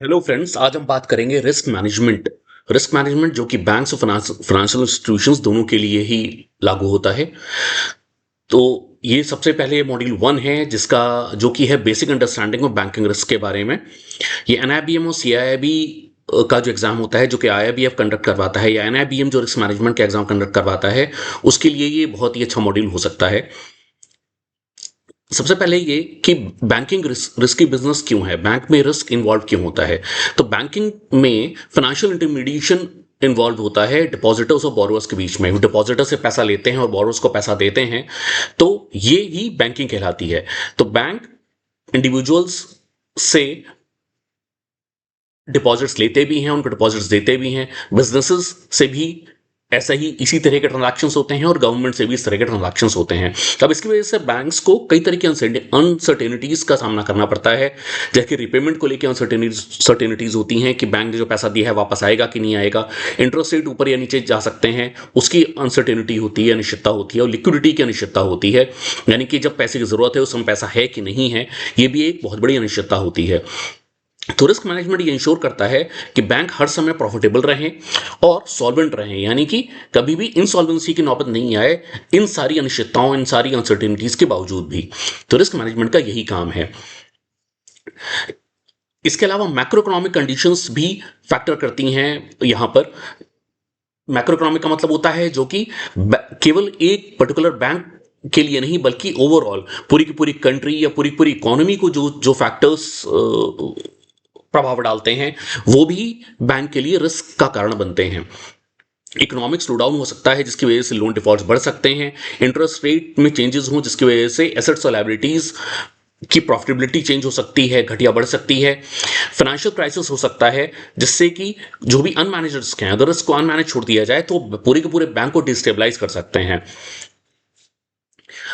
Hello friends, आज हम बात करेंगे रिस्क मैनेजमेंट जो कि बैंक्स और फाइनेंशियल इंस्टीट्यूशंस दोनों के लिए ही लागू होता है। तो ये सबसे पहले मॉड्यूल 1 है जिसका जो कि है basic understanding of banking risk के बारे में। ये एनआईबीएम और सीआईआईबी का जो एग्जाम होता है जो कि आईआईबीएफ कंडक्ट करवाता है, या एनआईबीएम जो रिस्क मैनेजमेंट का एग्जाम कंडक्ट करवाता है, उसके लिए ये बहुत ही अच्छा मॉड्यूल हो सकता है। सबसे पहले ये कि बैंकिंग रिस्की बिजनेस क्यों है, बैंक में रिस्क इन्वॉल्व क्यों होता है। तो बैंकिंग में फाइनेंशियल इंटरमीडिएशन इन्वॉल्व होता है डिपॉजिटर्स और बोरोवर्स के बीच में। डिपॉजिटर से पैसा लेते हैं और बोरोवर्स को पैसा देते हैं, तो ये ही बैंकिंग कहलाती है। तो बैंक इंडिविजुअल्स से डिपॉजिट्स लेते भी हैं, उनको डिपॉजिट्स देते भी हैं। बिजनेसेस से भी ऐसा ही इसी तरह के ट्रांजैक्शंस होते हैं और गवर्नमेंट से भी इस तरह के ट्रांजैक्शंस होते हैं। अब इसकी वजह से बैंक्स को कई तरह की अनसर्टेनिटीज का सामना करना पड़ता है। जैसे रिपेमेंट को लेकर अनसर्टेनिटीज होती हैं कि बैंक ने जो पैसा दिया है वापस आएगा कि नहीं आएगा। इंटरेस्ट रेट ऊपर या नीचे जा सकते हैं, उसकी अनसर्टेनिटी होती है, अनिश्चितता होती है। और लिक्विडिटी की अनिश्चितता होती है, यानी कि जब पैसे की जरूरत है उस समय पैसा है कि नहीं है, ये भी एक बहुत बड़ी अनिश्चितता होती है। तो रिस्क मैनेजमेंट ये इंश्योर करता है कि बैंक हर समय प्रॉफिटेबल रहें और सॉल्वेंट रहें, यानी कि कभी भी इंसॉल्वेंसी की नौबत नहीं आए, इन सारी अनिश्चितताओं, इन सारी अनसर्टेनिटीज के बावजूद भी। तो रिस्क मैनेजमेंट का यही काम है। इसके अलावा मैक्रो इकोनॉमिक कंडीशंस भी फैक्टर करती हैं यहां पर। मैक्रो इकोनॉमिक का मतलब होता है जो कि केवल एक पर्टिकुलर बैंक के लिए नहीं, बल्कि ओवरऑल पूरी की पूरी कंट्री या पूरी पूरी इकोनॉमी को जो जो फैक्टर्स प्रभाव डालते हैं, वो भी बैंक के लिए रिस्क का कारण बनते हैं। इकोनॉमिक स्लो डाउन हो सकता है जिसकी वजह से लोन डिफॉल्ट्स बढ़ सकते हैं। इंटरेस्ट रेट में चेंजेस हों जिसकी वजह से एसेट्स और लायबिलिटीज की प्रॉफिटेबिलिटी चेंज हो सकती है, घटिया बढ़ सकती है। फाइनेंशियल क्राइसिस हो सकता है जिससे कि जो भी अनमैनेज रिस्क हैं, अगर रिस्क को अनमैनेज छोड़ दिया जाए तो पूरे के पूरे बैंक को डिस्टेबलाइज कर सकते हैं।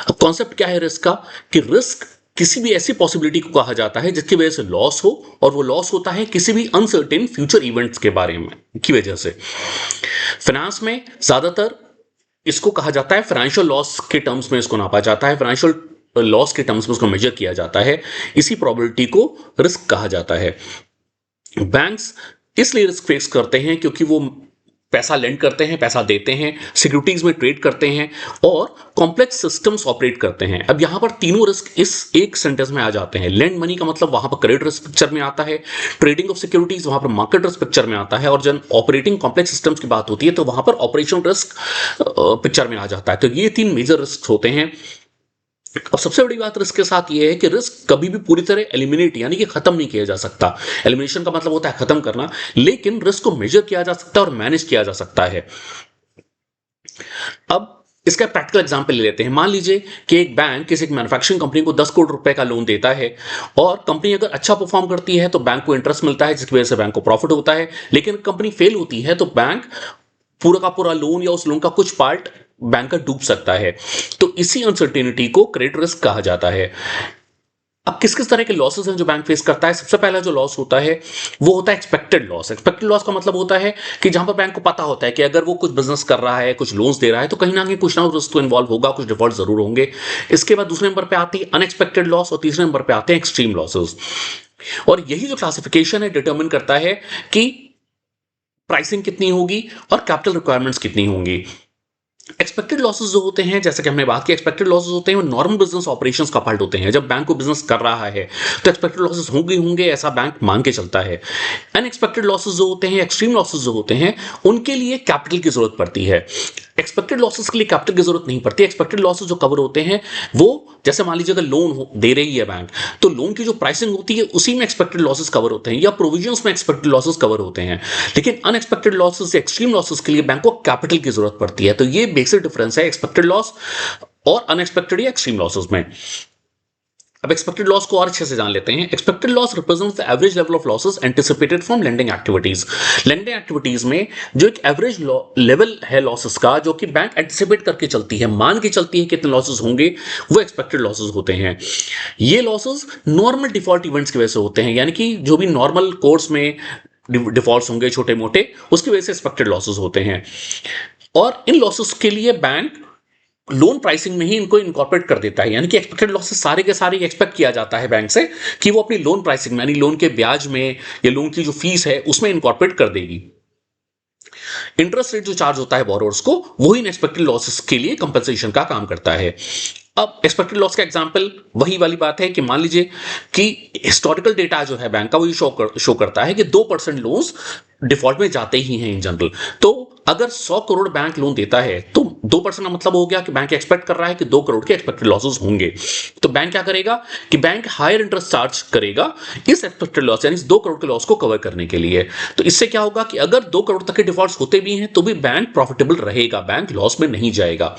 अब कॉन्सेप्ट क्या है रिस्क का, कि रिस्क किसी भी ऐसी पॉसिबिलिटी को कहा जाता है जिसकी वजह से लॉस हो, और वो लॉस होता है किसी भी अनसर्टेन फ्यूचर इवेंट्स के बारे में की वजह से। फाइनेंस में ज्यादातर इसको कहा जाता है फाइनेंशियल लॉस के टर्म्स में, इसको नापा जाता है, फाइनेंशियल लॉस के टर्म्स में उसको मेजर किया जाता है। इसी प्रोबेबिलिटी को रिस्क कहा जाता है। बैंक्स इसलिए रिस्क फेस करते हैं क्योंकि वो पैसा लेंड करते हैं, पैसा देते हैं, सिक्योरिटीज में ट्रेड करते हैं और कॉम्प्लेक्स सिस्टम्स ऑपरेट करते हैं। अब यहां पर तीनों रिस्क इस एक सेंटेंस में आ जाते हैं। लेंड मनी का मतलब वहां पर क्रेडिट रिस्क पिक्चर में आता है, ट्रेडिंग ऑफ सिक्योरिटीज वहां पर मार्केट रिस्क पिक्चर में आता है, और जब ऑपरेटिंग कॉम्प्लेक्स सिस्टम्स की बात होती है तो वहां पर ऑपरेशन रिस्क पिक्चर में आ जाता है। तो ये तीन मेजर रिस्क होते हैं। और सबसे बड़ी बात रिस्क के साथ यह है कि रिस्क कभी भी पूरी तरह एलिमिनेट यानी कि खत्म नहीं किया जा सकता। एलिमिनेशन का मतलब होता है खत्म करना, लेकिन रिस्क को मेजर किया जा सकता है और मैनेज किया जा सकता है। अब इसका प्रैक्टिकल एग्जांपल ले लेते हैं। मान लीजिए कि एक बैंक किसी मैन्युफैक्चरिंग कंपनी को 10 करोड़ रुपए का लोन देता है, और कंपनी अगर अच्छा परफॉर्म करती है तो बैंक को इंटरेस्ट मिलता है जिसकी वजह से बैंक को प्रॉफिट होता है। लेकिन कंपनी फेल होती है तो बैंक पूरा का पूरा लोन या उस लोन का कुछ पार्ट बैंक का डूब सकता है। तो इसी अनसर्टेनिटी को क्रेडिट रिस्क कहा जाता है। अब किस किस तरह के लॉसेस हैं जो बैंक फेस करता है। सबसे पहला जो लॉस होता है वो होता है एक्सपेक्टेड लॉस। एक्सपेक्टेड लॉस का मतलब होता है कि जहां पर बैंक को पता होता है कि अगर वो कुछ बिजनेस कर रहा है, कुछ लोन्स दे रहा है, तो कहीं ना कहीं कुछ ना कुछ रिस्क तो इन्वॉल्व होगा, कुछ डिफॉल्ट जरूर होंगे। इसके बाद दूसरे नंबर पे आती है अनएक्सपेक्टेड लॉस, और तीसरे नंबर पे आते हैं एक्सट्रीम लॉसेस। और यही जो क्लासिफिकेशन है डिटरमिन करता है कि प्राइसिंग कितनी होगी और कैपिटल रिक्वायरमेंट्स कितनी होंगी। एक्सपेक्टेड लॉसेस जो होते हैं, जैसे कि हमने बात की, एक्सपेक्टेड लॉसेस होते हैं वो नॉर्मल बिजनेस ऑपरेशंस का पार्ट होते हैं। जब बैंक को बिजनेस कर रहा है तो एक्सपेक्टेड लॉसेस होंगे होंगे, ऐसा बैंक मान के चलता है। अनएक्सपेक्टेड लॉसेस जो होते हैं, एक्सट्रीम लॉसेस जो होते हैं, उनके लिए कैपिटल की जरूरत पड़ती है। एक्सपेक्टेड लॉसेस के लिए कैपिटल की जरूरत नहीं पड़ती। एक्सपेक्टेड लॉसेस जो कवर होते हैं वो, जैसे मान लीजिए अगर लोन दे रही है बैंक, तो लोन की जो प्राइसिंग होती है उसी में एक्सपेक्टेड लॉसेस कवर होते हैं, या प्रोविजंस में एक्सपेक्टेड लॉसेस कवर होते हैं। लेकिन अनएक्सपेक्टेड लॉसेस, एक्सट्रीम लॉसेस के लिए बैंक को कैपिटल की जरूरत पड़ती है। तो ये बेसिक डिफरेंस है एक्सपेक्टेड लॉस और अनएक्सपेक्टेड या एक्सट्रीम लॉसेस में। अब एक्सपेक्टेड लॉस को और अच्छे से जान लेते हैं। Expected loss represents the average level of losses anticipated from lending activities. Lending activities में जो एक एवरेज लेवल है लॉसेस का, जो कि बैंक एंटिसिपेट करके चलती है, मान के चलती है कितने लॉसेस होंगे, वो एक्सपेक्टेड लॉसेस होते हैं। ये लॉसेस नॉर्मल डिफॉल्ट इवेंट्स की वजह से होते हैं, यानी कि जो भी नॉर्मल कोर्स में डिफॉल्ट्स होंगे छोटे मोटे, उसकी वजह से एक्सपेक्टेड लॉसेस होते हैं। और इन लॉसेस के लिए बैंक लोन प्राइसिंग में ही इनको इनकॉर्पोरेट कर देता है, यानी कि एक्सपेक्टेड लॉसेस सारे के सारे एक्सपेक्ट किया जाता है बैंक से कि वो अपनी लोन प्राइसिंग में, यानी लोन के ब्याज में या लोन की जो फीस है उसमें इनकॉर्पोरेट कर देगी। इंटरेस्ट रेट जो चार्ज होता है बोरोवर्स को, वही अनएक्सपेक्टेड लॉसेस के लिए कंपनसेशन का काम करता है। अब एक्सपेक्टेड लॉस का एग्जांपल वही वाली बात है कि मान लीजिए कि हिस्टोरिकल डेटा जो है बैंक का, वो शो करता है कि 2% लोन्स डिफॉल्ट में जाते ही हैं इन जनरल। तो अगर 100 करोड़ बैंक लोन देता है तो 2% का मतलब हो गया कि बैंक एक्सपेक्ट कर रहा है कि 2 करोड़ के एक्सपेक्टेड लॉसेस होंगे। तो बैंक क्या करेगा कि बैंक हायर इंटरेस्ट चार्ज करेगा इस एक्सपेक्टेड लॉस, यानी इस 2 करोड़ के लॉस को कवर करने के लिए। तो इससे क्या होगा कि अगर 2 करोड़ तक के डिफॉल्ट्स होते भी हैं तो भी बैंक प्रॉफिटेबल रहेगा, बैंक लॉस में नहीं जाएगा।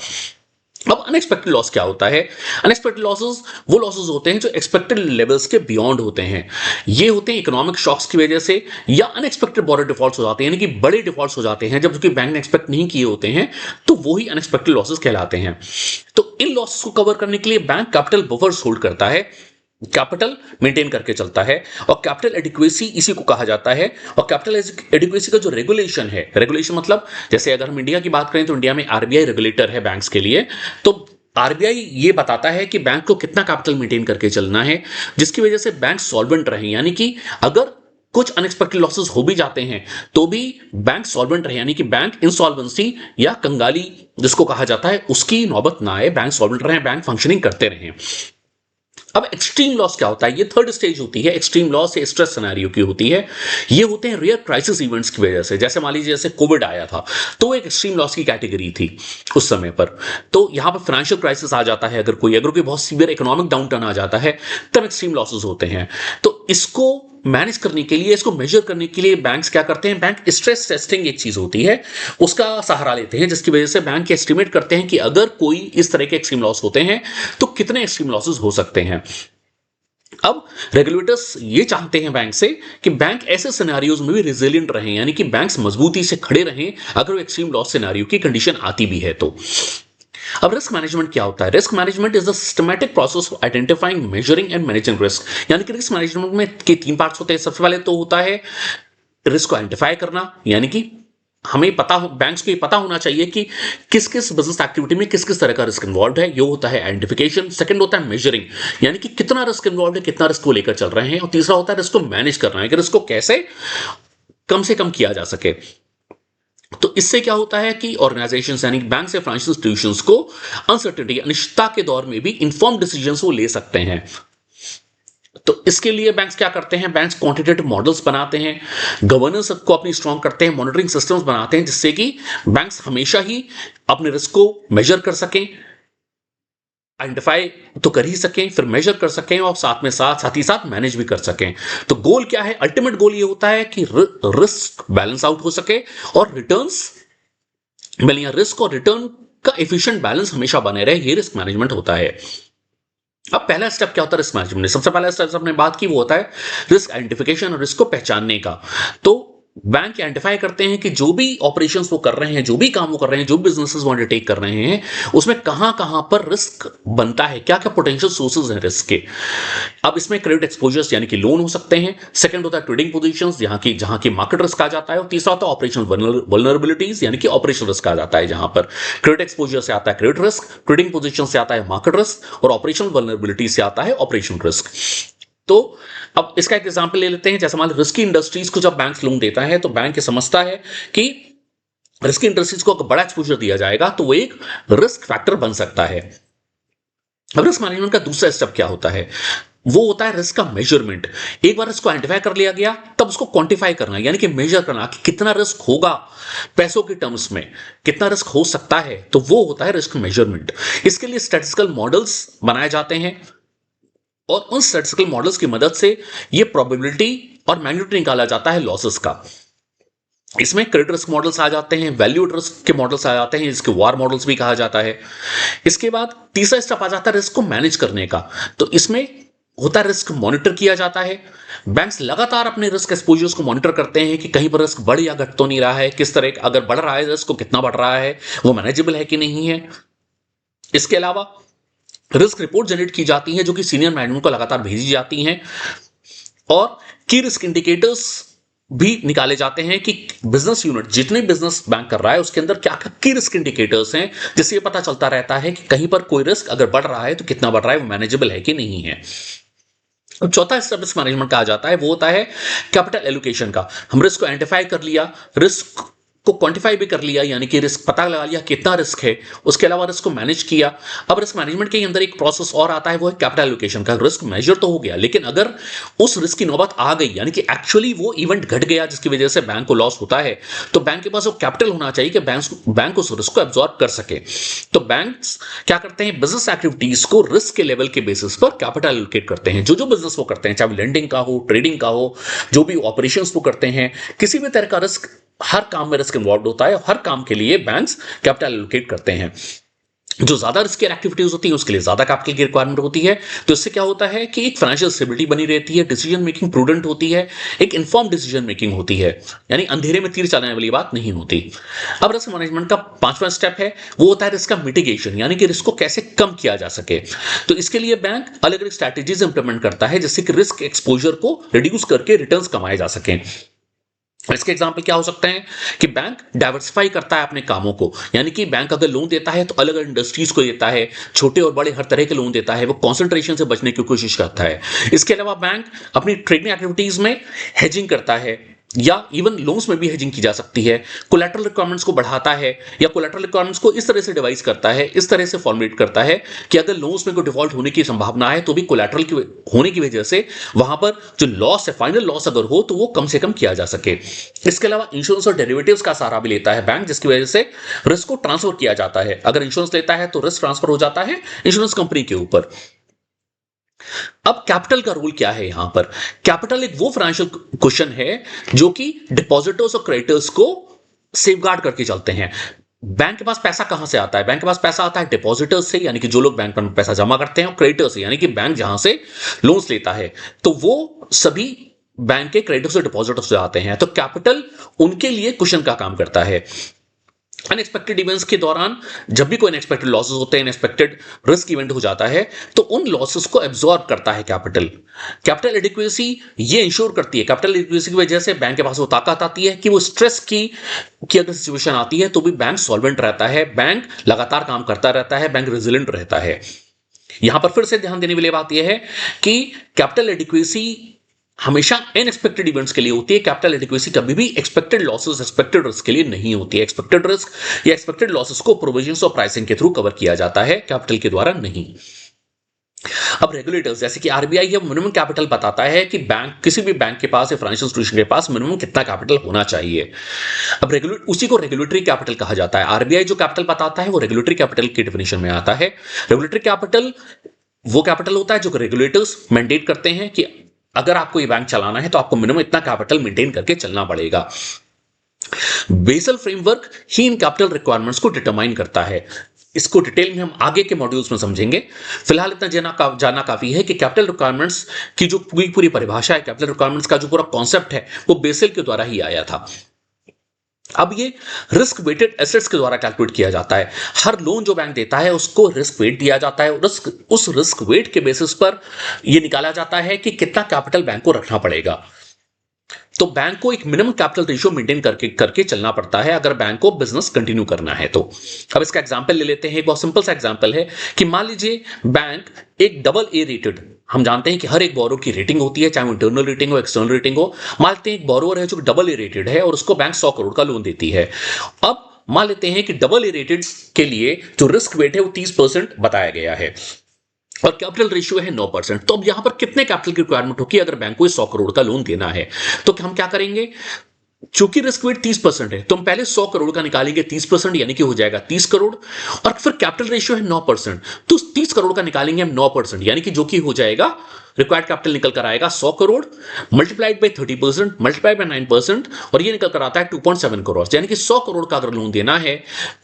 अब अनएक्सपेक्टेड लॉस क्या होता है? अनएक्सपेक्टेड लॉसेस वो लॉसेस होते हैं जो एक्सपेक्टेड लेवल्स के बियॉन्ड होते हैं। ये होते हैं इकोनॉमिक शॉक्स की वजह से, या अनएक्सपेक्टेड बॉरो डिफॉल्ट्स हो जाते हैं, यानी कि बड़े डिफॉल्ट्स हो जाते हैं जब कि बैंक ने एक्सपेक्ट नहीं किए होते हैं, तो वही अनएक्सपेक्टेड लॉसेस कहलाते हैं। तो इन लॉसेस को कवर करने के लिए बैंक कैपिटल बफर्स होल्ड करता है, कैपिटल मेंटेन करके चलता है, और कैपिटल एडिक्वेसी इसी को कहा जाता है। और कैपिटल एडिक्वेसी का जो रेगुलेशन है, रेगुलेशन मतलब जैसे अगर हम इंडिया की बात करें तो इंडिया में आरबीआई रेगुलेटर है बैंक्स के लिए। तो आरबीआई ये बताता है कि बैंक को कितना कैपिटल मेंटेन करके चलना है, जिसकी वजह से बैंक सॉल्वेंट रहे, यानी कि अगर कुछ अनएक्सपेक्टेड लॉसेस हो भी जाते हैं तो भी बैंक सॉल्वेंट रहे, यानी कि बैंक इंसॉल्वेंसी या कंगाली जिसको कहा जाता है उसकी नौबत ना आए, बैंक सॉल्वेंट रहे, बैंक फंक्शनिंग करते रहें। अब एक्सट्रीम लॉस क्या होता है? ये थर्ड स्टेज होती है। एक्सट्रीम लॉस या स्ट्रेस सिनेरियो की होती है। ये होते हैं रियल क्राइसिस इवेंट्स की वजह से। जैसे मान लीजिए जैसे कोविड आया था तो एक एक्सट्रीम लॉस की कैटेगरी थी उस समय पर। तो यहां पर फाइनेंशियल क्राइसिस आ जाता है, अगर कोई बहुत सीवियर इकोनॉमिक डाउनटर्न आ जाता है तब एक्सट्रीम लॉसेस होते हैं। तो इसको मैनेज करने के लिए, इसको मेजर करने के लिए बैंक्स क्या करते हैं? बैंक स्ट्रेस टेस्टिंग एक चीज होती है, उसका सहारा लेते हैं, जिसकी वजह से बैंक एस्टिमेट करते हैं कि अगर कोई इस तरह के एक्सट्रीम लॉस होते हैं तो कितने एक्सट्रीम लॉसेस हो सकते हैं। अब रेगुलेटर्स ये चाहते हैं बैंक से कि बैंक ऐसे सिनेरियोज में भी रिजिलियंट रहें, यानी कि बैंक्स मजबूती से खड़े रहें अगर वो एक्सट्रीम लॉस सिनेरियो की कंडीशन आती भी है तो। अब रिस्क मैनेजमेंट क्या होता है? Risk management is the systematic process of identifying, measuring and managing risk. यानी कि रिस्क मैनेजमेंट में के 3 पार्ट्स होते हैं। सबसे पहले तो होता है रिस्क को आइडेंटिफाई करना, यानी कि हमें पता हो, बैंक्स को ये पता होना चाहिए कि किस किस बिजनेस एक्टिविटी में किस किस तरह का रिस्क इन्वॉल्व है, ये होता है आइडेंटिफिकेशन। सेकंड होता है मेजरिंग, यानी कि कितना रिस्क इन्वॉल्व है, कितना रिस्क को लेकर चल रहे हैं। और तीसरा होता है रिस्क को मैनेज करना है कि रिस्क को कैसे कम से कम किया जा सके। तो इससे क्या होता है कि ऑर्गेनाइजेशंस यानी बैंक से फाइनेंशियल इंस्टीट्यूशंस को अनसर्टेनिटी, अनिश्चितता के दौर में भी इन्फॉर्म डिसीजंस वो ले सकते हैं। तो इसके लिए बैंक्स क्या करते हैं? बैंक्स क्वांटिटेटिव मॉडल्स बनाते हैं, गवर्नेंस को अपनी स्ट्रांग करते हैं, मॉनिटरिंग सिस्टम्स बनाते हैं, जिससे कि बैंक्स हमेशा ही अपने रिस्क को मेजर कर सकें, आइडेंटिफाई तो कर ही सकें, फिर मेजर कर सकें, और साथ ही साथ मैनेज भी कर सकें। तो गोल क्या है? अल्टीमेट गोल ये होता है कि रिस्क बैलेंस आउट हो सके और रिटर्न्स या रिस्क और रिटर्न का एफिशिएंट बैलेंस हमेशा बने रहे। ये रिस्क मैनेजमेंट होता है। अब पहला स्टेप क्या होता है रिस्क मैनेजमेंट में? सबसे पहला स्टेप हमने बात की, वो होता है रिस्क आइडेंटिफिकेशन और रिस्क को पहचानने का। तो बैंक आइडेंटिफाई करते हैं कि जो भी ऑपरेशंस वो कर रहे हैं, जो भी काम वो कर रहे हैं, जो बिजनेसेस वो अंडरटेक कर रहे हैं, उसमें कहां कहां पर रिस्क बनता है, क्या क्या पोटेंशियल सोर्सेज हैं रिस्क के। अब इसमें क्रेडिट एक्सपोजर्स यानी कि लोन हो सकते हैं। सेकंड होता है ट्रेडिंग पोजीशंस, जहां की मार्केट रिस्क आ जाता है। और तीसरा होता है ऑपरेशनल वल्नरेबिलिटीज, यानी कि ऑपरेशनल रिस्क आ जाता है, जहां पर क्रेडिट एक्सपोजर से आता है क्रेडिट रिस्क, ट्रेडिंग पोजीशन से आता है मार्केट रिस्क, और ऑपरेशनल वल्नरेबिलिटी से आता है ऑपरेशनल रिस्क। तो अब इसका एक एग्जांपल ले लेते हैं। जैसे मान लो रिस्की इंडस्ट्रीज को जब बैंक लोन देता है तो बैंक ये समझता है कि रिस्की इंडस्ट्रीज को अगर बड़ा एक्सपोजर दिया जाएगा तो वो एक रिस्क फैक्टर बन सकता है। अब रिस्क मैनेजमेंट का दूसरा स्टेप क्या होता है? वो होता है रिस्क का मेजरमेंट। एक बार इसको आइडेंटिफाई कर लिया गया तब उसको क्वांटिफाई करना, यानी कि मेजर करना कि कितना रिस्क होगा, पैसों के टर्म्स में कितना रिस्क हो सकता है। तो वो होता है रिस्क मेजरमेंट। इसके लिए स्टैटिस्टिकल मॉडल्स बनाए जाते हैं और उन स्टैटिस्टिकल मॉडल्स की मदद से ये प्रोबेबिलिटी और मैग्नीट्यूड निकाला जाता है लॉसेस का। इसमें क्रेडिट रिस्क मॉडल्स आ जाते हैं, वैल्यू रिस्क के मॉडल्स आ जाते हैं, जिसके वार मॉडल्स भी कहा जाता है। इसके बाद तीसरा स्टेप आ जाता है रिस्क को मैनेज करने का। तो इसमें होता है रिस्क मॉनिटर किया जाता है। बैंक्स लगातार अपने रिस्क एक्सपोजर्स को मॉनिटर करते हैं कि कहीं पर रिस्क बढ़ या घट तो नहीं रहा है, किस तरह अगर बढ़ रहा है रिस्क को कितना बढ़ रहा है, वो मैनेजेबल है कि नहीं है। इसके अलावा रिस्क रिपोर्ट जनरेट की जाती है जो कि सीनियर मैनेजमेंट को लगातार भेजी जाती हैं, और की रिस्क इंडिकेटर्स भी निकाले जाते हैं कि बिजनेस यूनिट जितने बिजनेस बैंक कर रहा है उसके अंदर क्या क्या की रिस्क इंडिकेटर्स हैं, जिससे ये पता चलता रहता है कि कहीं पर कोई रिस्क अगर बढ़ रहा है तो कितना बढ़ रहा है, वो मैनेजेबल है कि नहीं है। अब चौथा स्टेप रिस्क मैनेजमेंट का आ जाता है, वो होता है कैपिटल एलोकेशन का। हम रिस्क को आइडेंटिफाई कर लिया, रिस्क को क्वांटिफाई भी कर लिया, यानी कि रिस्क पता लगा लिया कितना रिस्क है, उसके अलावा रिस्क को मैनेज किया। अब रिस्क मैनेजमेंट के अंदर एक प्रोसेस और आता है, वो है कैपिटल एलोकेशन का। रिस्क मेजर तो हो गया, लेकिन अगर उस रिस्क की नौबत आ गई, यानी कि एक्चुअली वो इवेंट घट गया जिसकी वजह से बैंक को लॉस होता है, तो बैंक के पास वो कैपिटल होना चाहिए कि बैंक उस रिस्क को एब्जॉर्ब कर सके। तो बैंक्स क्या करते हैं, बिजनेस एक्टिविटीज को रिस्क के लेवल के बेसिस पर कैपिटल एलोकेट करते हैं। जो जो बिजनेस वो करते हैं, चाहे लेंडिंग का हो, ट्रेडिंग का हो, जो भी ऑपरेशंस वो करते हैं, किसी भी तरह का रिस्क, हर काम में रिस्क इन्वॉल्व होता है, हर काम के लिए बैंक्स कैपिटल एलोकेट करते हैं। जो ज्यादा रिस्की एक्टिविटीज होती है उसके लिए ज्यादा कैपिटल की रिक्वायरमेंट होती है। तो इससे क्या होता है कि एक फाइनेंशियल स्टेबिलिटी बनी रहती है, डिसीजन मेकिंग प्रूडेंट होती है, एक इन्फॉर्म डिसीजन मेकिंग होती है, यानी अंधेरे में तीर चलाने वाली बात नहीं होती। अब रिस्क मैनेजमेंट का पांचवा स्टेप है, वो होता है रिस्क का मिटिगेशन, यानी कि रिस्क को कैसे कम किया जा सके। तो इसके लिए बैंक अलग अलग स्ट्रैटेजीज इंप्लीमेंट करता है, जिससे कि रिस्क एक्सपोजर को रिड्यूस करके रिटर्न्स कमाए जा सके। इसके एग्जाम्पल क्या हो सकते हैं कि बैंक डाइवर्सिफाई करता है अपने कामों को, यानी कि बैंक अगर लोन देता है तो अलग अलग इंडस्ट्रीज को देता है, छोटे और बड़े हर तरह के लोन देता है, वो कॉन्सेंट्रेशन से बचने की कोशिश करता है। इसके अलावा बैंक अपनी ट्रेडिंग एक्टिविटीज में हेजिंग करता है, या इवन लोन्स में भी हेजिंग की जा सकती है। कोलैटरल रिक्वायरमेंट्स को बढ़ाता है, या कोलैटरल रिक्वायरमेंट्स को इस तरह से डिवाइस करता है, इस तरह से फॉर्मुलेट करता है कि अगर लोन्स में कोई डिफॉल्ट होने की संभावना है तो भी कोलैटरल की होने की वजह से वहां पर जो लॉस है, फाइनल लॉस अगर हो तो वो कम से कम किया जा सके। इसके अलावा इंश्योरेंस और डेरिवेटिव्स का सहारा भी लेता है बैंक, जिसकी वजह से रिस्क को ट्रांसफर किया जाता है। अगर इंश्योरेंस लेता है तो रिस्क ट्रांसफर हो जाता है इंश्योरेंस कंपनी के ऊपर। अब कैपिटल का रोल क्या है यहां पर? कैपिटल एक वो फाइनेंशियल क्वेश्चन है जो कि डिपॉजिटर्स और क्रेडिटर्स को सेफगार्ड करके चलते हैं। बैंक के पास पैसा कहां से आता है? बैंक के पास पैसा आता है डिपॉजिटर्स से, यानी कि जो लोग बैंक में पैसा जमा करते हैं, और क्रेडिटर्स से, यानी कि बैंक जहां से लोन्स लेता है, तो वो सभी बैंक के क्रेडिटर्स और डिपॉजिटर्स से आते हैं। तो कैपिटल उनके लिए कुशन का काम करता है। अनएक्सपेक्टेड इवेंट्स के दौरान जब भी कोई अनएक्सपेक्टेड लॉसेस होते हैं, अनएक्सपेक्टेड रिस्क इवेंट हो जाता है, तो उन लॉसेस को एब्जॉर्ब करता है कैपिटल। कैपिटल एडिक्वेसी ये इंश्योर करती है, कैपिटल एडिक्वेसी की वजह से बैंक के पास वो ताकत आती है कि वो स्ट्रेस की अगर सिचुएशन आती है तो भी बैंक सॉल्वेंट रहता है, बैंक लगातार काम करता रहता है, बैंक रेजिलेंट रहता है। यहां पर फिर से ध्यान देने वाली बात यह है कि कैपिटल एडिक्वेसी हमेशा अनएक्सपेक्टेड इवेंट्स के लिए होती है। कैपिटल एडिक्वेसी कभी भी एक्सपेक्टेड लॉसेस, एक्सपेक्टेड रिस्क के लिए नहीं होती है। एक्सपेक्टेड रिस्क या एक्सपेक्टेड लॉसेस को प्रोविजंस और प्राइसिंग के थ्रू कवर किया जाता है, कैपिटल के द्वारा नहीं। अब रेगुलेटर्स जैसे कि आरबीआई ये मिनिमम कैपिटल बताता है कि बैंक, किसी भी बैंक के पास या फाइनेंशियल इंस्टीट्यूशन के पास मिनिमम कितना कैपिटल होना चाहिए। अब उसी को रेगुलेटरी कैपिटल कहा जाता है। आरबीआई जो कैपिटल बताता है वो रेगुलेटरी कैपिटल की डेफिनेशन में आता है। रेगुलेटरी कैपिटल वो कैपिटल होता है जो रेगुलेटर्स मैंडेट करते हैं कि अगर आपको ये बैंक चलाना है तो आपको मिनिमम इतना कैपिटल मेंटेन करके चलना पड़ेगा। बेसल फ्रेमवर्क ही इन कैपिटल रिक्वायरमेंट्स को डिटरमाइन करता है। इसको डिटेल में हम आगे के मॉड्यूल्स में समझेंगे। फिलहाल इतना जाना काफी है कि कैपिटल रिक्वायरमेंट्स की जो पूरी परिभाषा है, कैपिटल रिक्वायरमेंट्स का जो पूरा कॉन्सेप्ट है, वो बेसल के द्वारा ही आया था। अब ये रिस्क वेटेड एसेट्स के द्वारा कैलकुलेट किया जाता है। हर लोन जो बैंक देता है उसको रिस्क वेट दिया जाता है, उस रिस्क वेट के बेसिस पर यह निकाला जाता है कि कितना कैपिटल बैंक को रखना पड़ेगा। तो बैंक को एक मिनिमम कैपिटल रेशियो मेंटेन करके चलना पड़ता है अगर बैंक को बिजनेस कंटिन्यू करना है तो। अब इसका एग्जांपल ले लेते हैं। एक बहुत सिंपल सा एग्जांपल है कि मान लीजिए बैंक एक डबल ए रेटेड, हम जानते हैं कि हर एक बोरोवर की रेटिंग होती है, चाहे वो इंटरनल रेटिंग हो, एक्सटर्नल रेटिंग हो। मान लेते हैं एक बोरोवर है जो डबल ए रेटेड है और उसको बैंक 100 करोड़ का लोन देती है। अब मान लेते हैं कि डबल ए रेटेड के लिए जो रिस्क वेट है वो 30% बताया गया है और कैपिटल रेशियो है 9%। तो अब यहां पर कितने कैपिटल की रिक्वायरमेंट होगी अगर बैंक को 100 करोड़ का लोन देना है? तो हम क्या करेंगे, चूंकि रिस्क वेट 30% है तो हम पहले 100 करोड़ का निकालेंगे 30%, यानी कि हो जाएगा 30 करोड़। और फिर कैपिटल रेशियो है 9%, तो 30 करोड़ का निकालेंगे हम 9%, यानी कि जो कि हो जाएगा रिक्वायर्ड कैपिटल निकल कर आएगा 100 crore multiplied by 30% multiplied by 9%, और ये निकल कर आता है 2.7 करोड़। यानी कि 100 करोड़ का अगर लोन देना है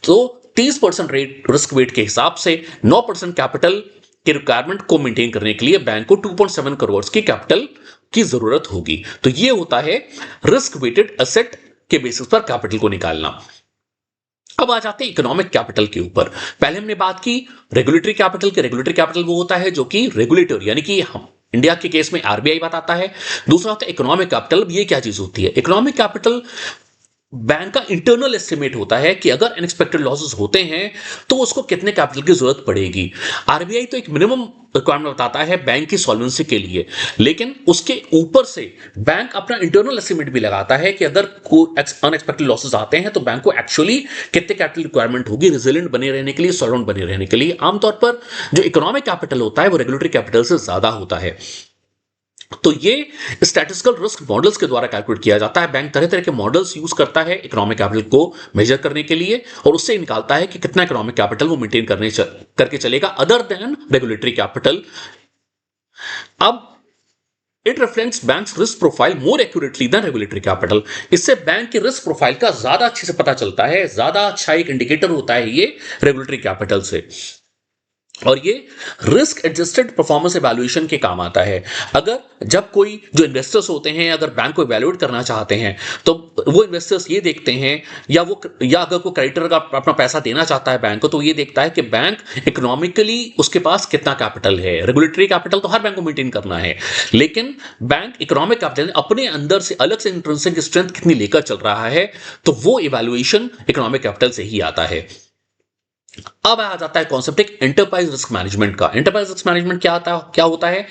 तो 30% रेट रिस्क वेट के हिसाब से 9% कैपिटल की रिक्वायरमेंट को मेंटेन करने के लिए बैंक को 2.7 करोड़ की कैपिटल की जरूरत होगी। तो ये होता है रिस्क वेटेड एसेट के बेसिस पर कैपिटल को निकालना। अब आ जाते हैं इकोनॉमिक कैपिटल के ऊपर। पहले हमने बात की रेगुलेटरी कैपिटल की। रेगुलेटरी कैपिटल वो होता है जो कि रेगुलेटर यानी कि इंडिया के केस में आरबीआई बताता है। दूसरा होता है इकोनॉमिक कैपिटल। ये क्या चीज होती है? इकोनॉमिक कैपिटल बैंक का इंटरनल एस्टिमेट होता है कि अगर अनएक्सपेक्टेड लॉसेस होते हैं तो उसको कितने कैपिटल की जरूरत पड़ेगी। आरबीआई तो एक मिनिमम रिक्वायरमेंट बताता है बैंक की सॉल्वेंसी के लिए, लेकिन उसके ऊपर से बैंक अपना इंटरनल एस्टिमेट भी लगाता है कि अगर कोई अनएक्सपेक्टेड लॉसेस आते हैं तो बैंक को एक्चुअली कितने कैपिटल रिक्वायरमेंट होगी रिजिलेंट बने रहने के लिए, सॉल्वेंट बने रहने के लिए। आमतौर पर जो इकोनॉमिक कैपिटल होता है वो रेगुलेटरी कैपिटल से ज्यादा होता है। तो ये स्टैटिस्टिकल रिस्क मॉडल्स के द्वारा कैलकुलेट किया जाता है। बैंक तरह तरह के मॉडल्स यूज करता है इकोनॉमिक कैपिटल को मेजर करने के लिए, और उससे निकालता है कि कितना इकोनॉमिक कैपिटल वो मेंटेन करके चलेगा अदर देन रेगुलेटरी कैपिटल। अब it reflects banks risk profile more accurately than regulatory capital. इससे बैंक की रिस्क प्रोफाइल का ज्यादा अच्छे से पता चलता है, ज्यादा अच्छा एक इंडिकेटर होता है ये रेगुलेटरी कैपिटल से। और ये रिस्क एडजस्टेड परफॉर्मेंस एवैल्यूएशन के काम आता है। अगर जब कोई जो इन्वेस्टर्स होते हैं अगर बैंक को एवैल्यूएट करना चाहते हैं तो वो इन्वेस्टर्स ये देखते हैं, या अगर कोई क्रेडिटर का अपना पैसा देना चाहता है बैंक को तो ये देखता है कि बैंक इकोनॉमिकली उसके पास कितना कैपिटल है। रेगुलेटरी कैपिटल तो हर बैंक को मेंटेन करना है, लेकिन बैंक इकोनॉमिक कैपिटल अपने अंदर से अलग से इंट्रिंसिक स्ट्रेंथ कितनी लेकर चल रहा है, तो वो इवैल्यूएशन इकोनॉमिक कैपिटल से ही आता है। अब आ जाता है कॉन्सेप्ट एक एंटरप्राइज रिस्क मैनेजमेंट का। एंटरप्राइज रिस्क मैनेजमेंट क्या होता है?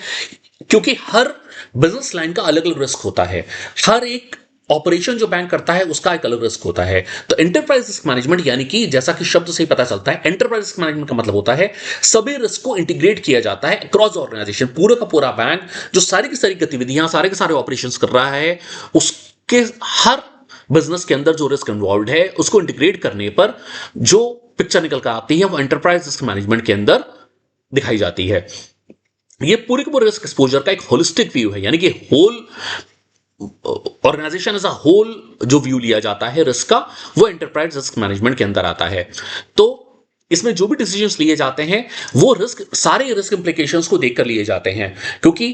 क्योंकि हर बिजनेस लाइन का अलग अलग रिस्क होता है, हर एक ऑपरेशन जो बैंक करता है उसका एक अलग रिस्क होता है। तो एंटरप्राइज रिस्क मैनेजमेंट यानी कि जैसा कि शब्द से ही पता चलता है, एंटरप्राइज रिस्क मैनेजमेंट का मतलब होता है सभी रिस्क को इंटीग्रेट किया जाता है अक्रॉस ऑर्गेनाइजेशन। पूरा का पूरा बैंक जो सारी की सारी गतिविधियां, सारे के सारे ऑपरेशंस कर रहा है, उसके हर बिजनेस के अंदर जो रिस्क इन्वॉल्व है उसको इंटीग्रेट करने पर जो पिक्चर निकल कर आती है वो एंटरप्राइज रिस्क मैनेजमेंट के अंदर दिखाई जाती है। ये पूरे के पूरे रिस्क एक्सपोजर का एक होलिस्टिक व्यू है, यानी कि whole organisation as a whole जो व्यू लिया जाता है रिस्क का, वो एंटरप्राइज रिस्क मैनेजमेंट के अंदर आता है। तो इसमें जो भी डिसीजंस लिए जाते हैं वो रिस्क, सारे रिस्क इंप्लीकेशंस को देखकर लिए जाते हैं, क्योंकि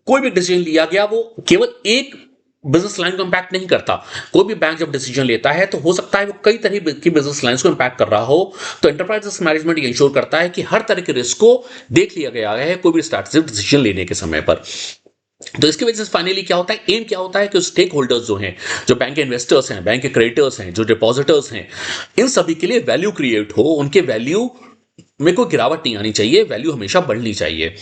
कोई भी डिसीजन लिया गया वो केवल एक बिजनेस लाइन को इंपैक्ट नहीं करता। कोई भी बैंक जब डिसीजन लेता है तो हो सकता है वो कई तरह की बिजनेस लाइंस को इंपैक्ट कर रहा हो। तो एंटरप्राइज रिस्क मैनेजमेंट ये इंश्योर करता है कि हर तरह के रिस्क को देख लिया गया है कोई भी स्ट्रैटेजिक डिसीजन लेने के समय पर। तो इसकी वजह से फाइनली क्या होता है, एम क्या होता है कि स्टेक होल्डर्स जो हैं, जो बैंक के इन्वेस्टर्स हैं, बैंक के क्रेडिटर्स हैं, जो डिपॉजिटर्स हैं, इन सभी के लिए वैल्यू क्रिएट हो, उनके वैल्यू में कोई गिरावट नहीं आनी चाहिए, वैल्यू हमेशा बढ़नी चाहिए।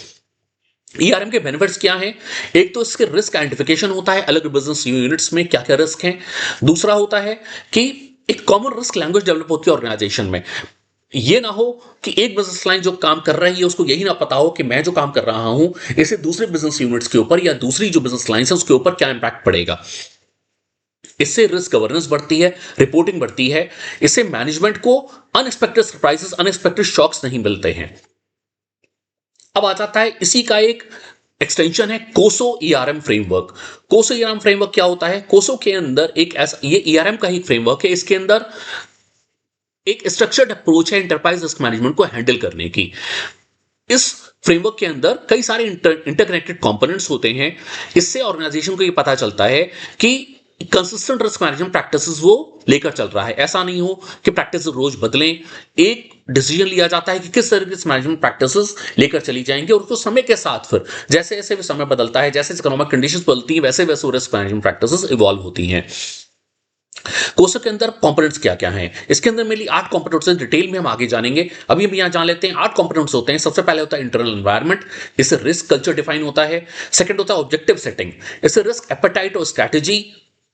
ईआरएम के बेनिफिट्स क्या हैं? एक तो इसके रिस्क आइडेंटिफिकेशन होता है, अलग बिजनेस यूनिट्स में क्या क्या रिस्क हैं। दूसरा होता है कि एक कॉमन रिस्क लैंग्वेज डेवलप होती है ऑर्गेनाइजेशन में। ये ना हो कि एक बिजनेस लाइन जो काम कर रही है उसको यही ना पता हो कि मैं जो काम कर रहा हूं इससे दूसरे बिजनेस यूनिट्स के ऊपर या दूसरी जो बिजनेस लाइन है उसके ऊपर क्या इंपैक्ट पड़ेगा। इससे रिस्क गवर्नेंस बढ़ती है, रिपोर्टिंग बढ़ती है, इससे मैनेजमेंट को अनएक्सपेक्टेड सरप्राइजेस, अनएक्सपेक्टेड शॉक्स नहीं मिलते हैं। अब आ जाता है इसी का एक एक्सटेंशन है कोसो ईआरएम फ्रेमवर्क। कोसो ईआरएम फ्रेमवर्क क्या होता है? कोसो के अंदर एक ऐसा, ये ईआरएम का ही फ्रेमवर्क है, इसके अंदर एक स्ट्रक्चर्ड अप्रोच है एंटरप्राइज रिस्क मैनेजमेंट को हैंडल करने की। इस फ्रेमवर्क के अंदर कई सारे इंटरकनेक्टेड कंपोनेंट्स होते हैं। इससे ऑर्गेनाइजेशन को ये पता चलता है कि कंसिस्टेंट रिस्क मैनेजमेंट प्रैक्टिसेस वो लेकर चल रहा है। ऐसा नहीं हो कि प्रैक्टिस रोज बदलें, एक डिसीजन लिया जाता है कि किस तरह की मैनेजमेंट प्रैक्टिसेस लेकर चली जाएंगे, और उसको समय के साथ फिर जैसे जैसे भी समय बदलता है, जैसे इकोनॉमिक कंडीशंस बदलती हैं, वैसे वैसे रिस्क मैनेजमेंट प्रैक्टिसेस इवॉल्व होती हैं। कोसो के अंदर कंपोनेंट्स क्या क्या हैं? इसके अंदर मेनली 8 कंपोनेंट्स हैं, डिटेल में हम आगे जानेंगे। अभी हम यहां जान लेते हैं 8 कंपोनेंट्स होते हैं। सबसे पहले होता है इंटरनल एनवायरनमेंट, इससे रिस्क कल्चर डिफाइन होता है। सेकंड होता है ऑब्जेक्टिव सेटिंग, इससे रिस्क एपेटाइट और स्ट्रैटेजी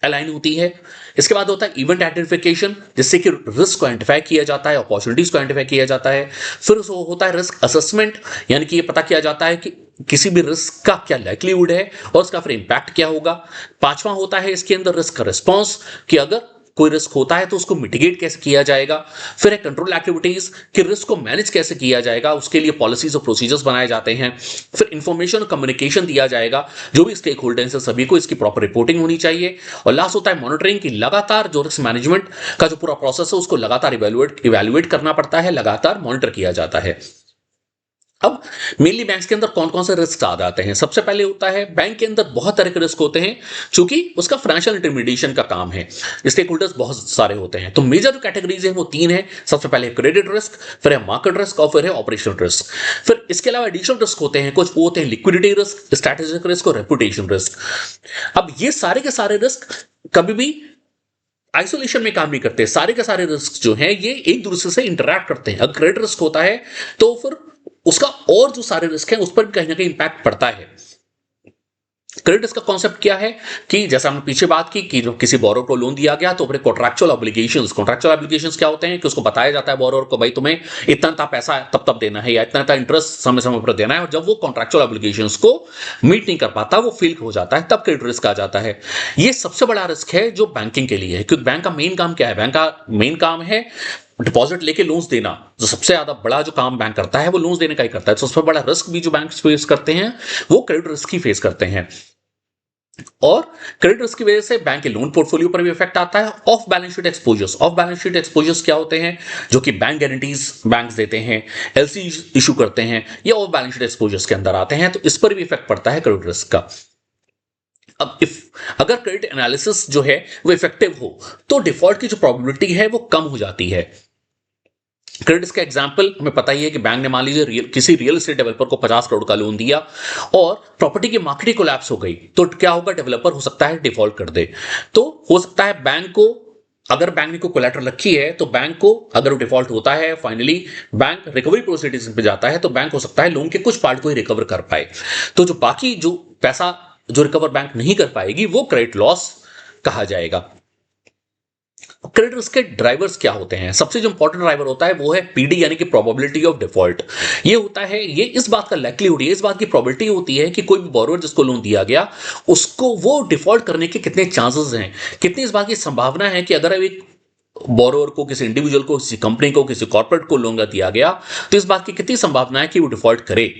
अलाइन होती है। इसके बाद होता है इवेंट आइडेंटिफिकेशन, जिससे कि रिस्क को आइडेंटिफाई किया जाता है, अपॉर्चुनिटीज को आइडेंटिफाई किया जाता है। फिर होता है रिस्क असेसमेंट, यानी कि ये पता किया जाता है कि किसी भी रिस्क का क्या लाइक्लीहुड है और उसका फिर इंपैक्ट क्या होगा। पांचवा होता है इसके अंदर रिस्क का रिस्पॉन्स, कि अगर कोई रिस्क होता है तो उसको मिटिगेट कैसे किया जाएगा। फिर है कंट्रोल एक्टिविटीज, कि रिस्क को मैनेज कैसे किया जाएगा, उसके लिए पॉलिसीज और प्रोसीजर्स बनाए जाते हैं। फिर इंफॉर्मेशन और कम्युनिकेशन दिया जाएगा, जो भी स्टेक होल्डर्स है सभी को इसकी प्रॉपर रिपोर्टिंग होनी चाहिए। और लास्ट होता है मॉनिटरिंग, की लगातार जो रिस्क मैनेजमेंट का जो पूरा प्रोसेस है उसको लगातार इवेल्युएट करना पड़ता है, लगातार मॉनिटर किया जाता है। अब मेनली बैंक्स के अंदर कौन कौन से रिस्क आ जाते हैं? सबसे पहले होता है बैंक के अंदर बहुत तरह के रिस्क होते हैं, चूंकि उसका फाइनेंशियल इंटरमीडिएशन का काम है, स्टेक होल्डर्स बहुत सारे होते हैं। तो मेजर जो कैटेगरीज है वो तीन है। सबसे पहले क्रेडिट रिस्क, फिर है मार्केट रिस्क और फिर है ऑपरेशनल रिस्क। फिर इसके अलावा एडिशनल रिस्क होते हैं कुछ, वो होते हैं लिक्विडिटी रिस्क, स्ट्रेटेजिक रिस्क और रेपुटेशन रिस्क। अब ये सारे के सारे रिस्क कभी भी आइसोलेशन में काम नहीं करते। सारे के सारे रिस्क जो हैं ये एक दूसरे से इंटरैक्ट करते हैं। अगर क्रेडिट रिस्क होता है तो फिर उसका और जो सारे रिस्क हैं उस पर भी कहीं ना कहीं इंपैक्ट पड़ता है। क्रेडिट रिस्क का कॉन्सेप्ट क्या है कि जैसा हमने पीछे बात की कि जो किसी बोरोर को लोन दिया गया तो फिर कॉन्ट्रैक्चुअल ऑब्लिगेशंस क्या होते हैं कि उसको बताया जाता है बोरोर को, भाई तुम्हें इतना पैसा तब तब देना है या इतना इंटरेस्ट समय समय पर देना है, और जब वो कॉन्ट्रैक्चुअल ऑब्लिगेशंस को मीट नहीं कर पाता, वो फेल हो जाता है, तब क्रेडिट रिस्क आ जाता है। ये सबसे बड़ा रिस्क है जो बैंकिंग के लिए है, क्योंकि बैंक का मेन काम क्या है? बैंक का मेन काम है डिपॉजिट लेके लोन्स देना। जो सबसे ज्यादा बड़ा जो काम बैंक करता है वो लोन्स देने का ही करता है। तो सबसे बड़ा रिस्क भी जो बैंक फेस करते हैं वो क्रेडिट रिस्क ही फेस करते हैं। और क्रेडिट रिस्क की वजह से बैंक के लोन पोर्टफोलियो पर भी इफेक्ट आता है। Of balance sheet exposures, of balance sheet exposures क्या होते हैं? जो कि बैंक गारंटीज बैंक्स देते हैं, एलसी इशू करते हैं, या ऑफ बैलेंस शीट एक्सपोजर्स के अंदर आते हैं, तो इस पर भी इफेक्ट पड़ता है क्रेडिट रिस्क का। अब अगर क्रेडिट एनालिसिस जो है वो इफेक्टिव हो तो डिफॉल्ट की जो प्रोबेबिलिटी है वो कम हो जाती है। क्रेडिट का एग्जांपल हमें पता ही है कि बैंक ने मान लीजिए किसी रियल एस्टेट डेवलपर को 50 करोड़ का लोन दिया और प्रॉपर्टी की मार्केट कोलैप्स हो गई, तो क्या होगा? डेवलपर हो सकता है डिफॉल्ट कर दे। तो हो सकता है बैंक को, अगर बैंक ने कोई कोलैटरल रखी है तो बैंक को, अगर वो डिफॉल्ट होता है फाइनली बैंक रिकवरी प्रोसीडिंग्स पे जाता है, तो बैंक हो सकता है लोन के कुछ पार्ट को ही रिकवर कर पाए। तो जो बाकी जो पैसा जो रिकवर बैंक नहीं कर पाएगी वो क्रेडिट लॉस कहा जाएगा। क्रेडिट रिस्क के ड्राइवर्स क्या होते हैं? सबसे जो इंपॉर्टेंट ड्राइवर होता है वो है पीडी, यानी कि प्रोबेबिलिटी ऑफ डिफॉल्ट। ये होता है, ये इस बात का लाइक्लीहुड, इस बात की प्रोबेबिलिटी होती है कि कोई भी बोरोवर जिसको लोन दिया गया उसको वो डिफॉल्ट करने के कितने चांसेस हैं, कितनी इस बात की संभावना है कि अगर एक बोरोवर को, किसी इंडिविजुअल को, किसी कंपनी को, किसी कॉर्पोरेट को लोन दिया गया तो इस बात की कितनी संभावना है कि वो डिफॉल्ट करे।